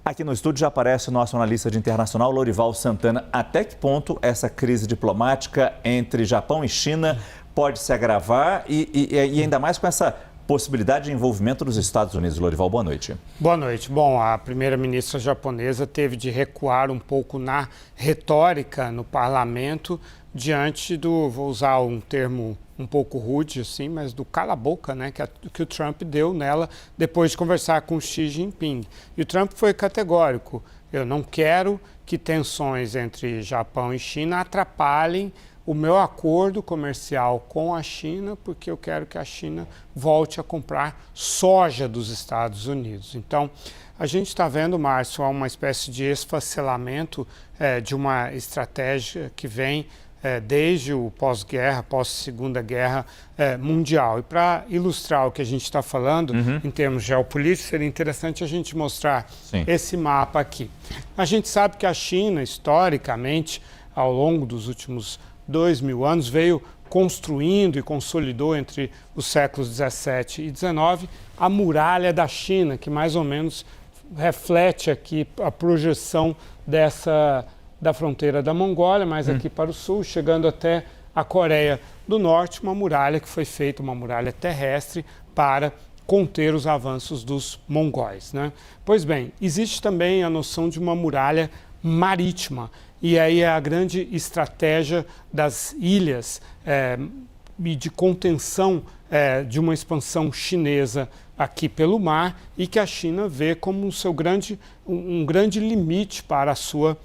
Aqui no estúdio já aparece o nosso analista de internacional, Lorival Santana. Até que ponto essa crise diplomática entre Japão e China pode se agravar e ainda mais com essa possibilidade de envolvimento dos Estados Unidos? Lorival, boa noite. Boa noite. Bom, a primeira-ministra japonesa teve de recuar um pouco na retórica no parlamento diante do, vou usar um termo um pouco rude, assim, mas do cala-boca, né, que o Trump deu nela depois de conversar com Xi Jinping. E o Trump foi categórico: eu não quero que tensões entre Japão e China atrapalhem o meu acordo comercial com a China, porque eu quero que a China volte a comprar soja dos Estados Unidos. Então, a gente está vendo, Márcio, uma espécie de esfacelamento de uma estratégia que vem desde o pós-guerra, pós-segunda guerra mundial. E para ilustrar o que a gente está falando em termos geopolíticos, seria interessante a gente mostrar esse mapa aqui. A gente sabe que a China, historicamente, ao longo dos últimos 2.000 anos, veio construindo e consolidou entre os séculos 17 e 19 a muralha da China, que mais ou menos reflete aqui a projeção da fronteira da Mongólia, mais aqui para o sul, chegando até a Coreia do Norte, uma muralha que foi feita, uma muralha terrestre, para conter os avanços dos mongóis, né? Pois bem, existe também a noção de uma muralha marítima, e aí é a grande estratégia das ilhas e de contenção de uma expansão chinesa aqui pelo mar, e que a China vê como um grande limite para a sua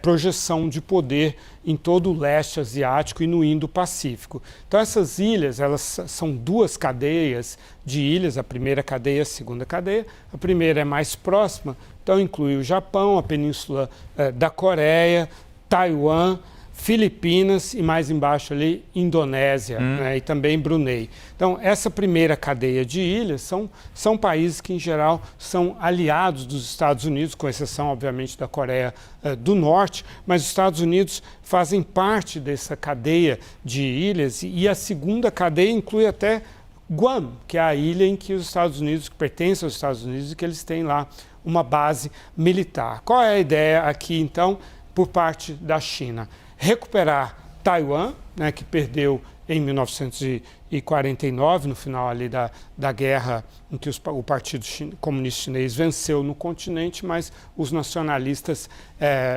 projeção de poder em todo o leste asiático e no Indo-Pacífico. Então essas ilhas, elas são duas cadeias de ilhas, a primeira cadeia e a segunda cadeia. A primeira é mais próxima, então inclui o Japão, a Península da Coreia, Taiwan, Filipinas e mais embaixo ali Indonésia, né, e também Brunei. Então essa primeira cadeia de ilhas são países que em geral são aliados dos Estados Unidos, com exceção obviamente da Coreia do Norte, mas os Estados Unidos fazem parte dessa cadeia de ilhas, e a segunda cadeia inclui até Guam, que é a ilha em que os Estados Unidos, que pertence aos Estados Unidos, e que eles têm lá uma base militar. Qual é a ideia aqui então por parte da China? Recuperar Taiwan, né, que perdeu em 1949, no final ali da guerra em que o Partido Comunista Chinês venceu no continente, mas os nacionalistas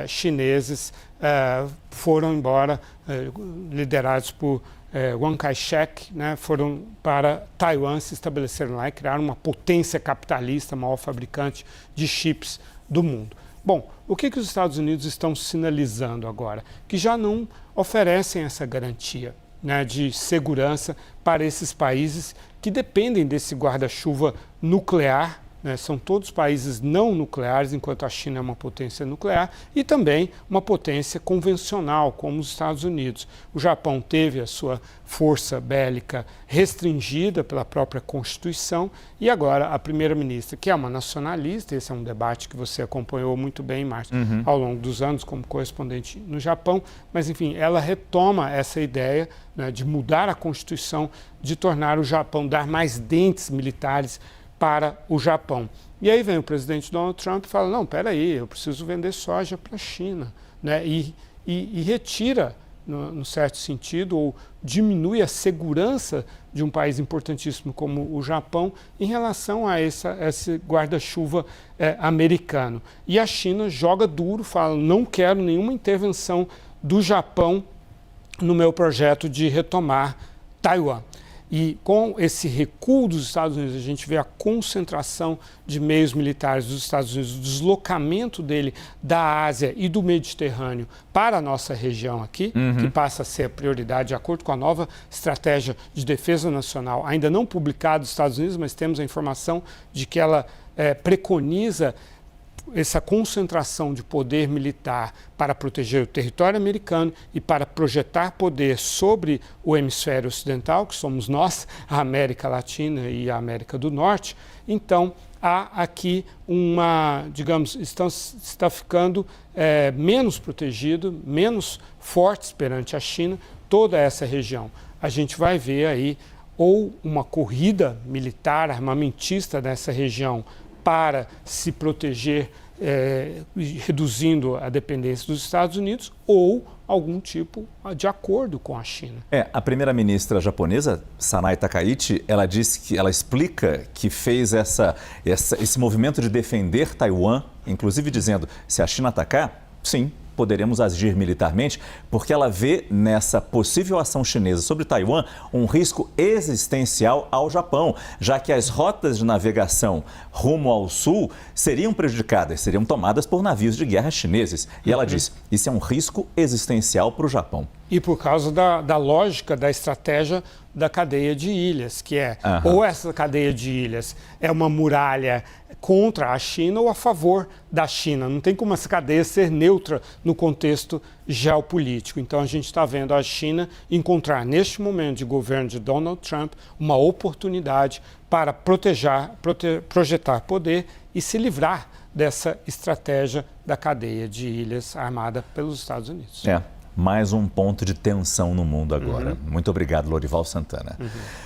chineses foram embora, liderados por Chiang Kai-shek, né, foram para Taiwan, se estabeleceram lá e criaram uma potência capitalista, maior fabricante de chips do mundo. Bom, o que os Estados Unidos estão sinalizando agora? Que já não oferecem essa garantia, né, de segurança para esses países que dependem desse guarda-chuva nuclear, né, são todos países não nucleares, enquanto a China é uma potência nuclear, e também uma potência convencional, como os Estados Unidos. O Japão teve a sua força bélica restringida pela própria Constituição, e agora a primeira-ministra, que é uma nacionalista, esse é um debate que você acompanhou muito bem, Márcio, ao longo dos anos como correspondente no Japão, mas enfim, ela retoma essa ideia, né, de mudar a Constituição, de tornar o Japão, dar mais dentes militares para o Japão. E aí vem o presidente Donald Trump e fala: não, peraí, eu preciso vender soja para a China, né? E retira, no certo sentido, ou diminui a segurança de um país importantíssimo como o Japão em relação a esse guarda-chuva americano. E a China joga duro, fala: não quero nenhuma intervenção do Japão no meu projeto de retomar Taiwan. E com esse recuo dos Estados Unidos, a gente vê a concentração de meios militares dos Estados Unidos, o deslocamento dele da Ásia e do Mediterrâneo para a nossa região aqui, que passa a ser a prioridade de acordo com a nova estratégia de defesa nacional, ainda não publicada dos Estados Unidos, mas temos a informação de que ela preconiza essa concentração de poder militar para proteger o território americano e para projetar poder sobre o hemisfério ocidental, que somos nós, a América Latina e a América do Norte. Então, há aqui está ficando menos protegido, menos fortes perante a China, toda essa região. A gente vai ver aí ou uma corrida militar armamentista nessa região para se proteger reduzindo a dependência dos Estados Unidos ou algum tipo de acordo com a China. A primeira-ministra japonesa, Sanai Takaichi, ela disse que ela explica que fez esse movimento de defender Taiwan, inclusive dizendo, se a China atacar, sim, poderemos agir militarmente, porque ela vê nessa possível ação chinesa sobre Taiwan um risco existencial ao Japão, já que as rotas de navegação rumo ao sul seriam prejudicadas, seriam tomadas por navios de guerra chineses. E ela diz, isso é um risco existencial para o Japão. E por causa da lógica, da estratégia da cadeia de ilhas, que é ou essa cadeia de ilhas é uma muralha contra a China ou a favor da China. Não tem como essa cadeia ser neutra no contexto geopolítico. Então a gente está vendo a China encontrar, neste momento de governo de Donald Trump, uma oportunidade para projetar poder e se livrar dessa estratégia da cadeia de ilhas armada pelos Estados Unidos. Mais um ponto de tensão no mundo agora. Muito obrigado, Lorival Santana.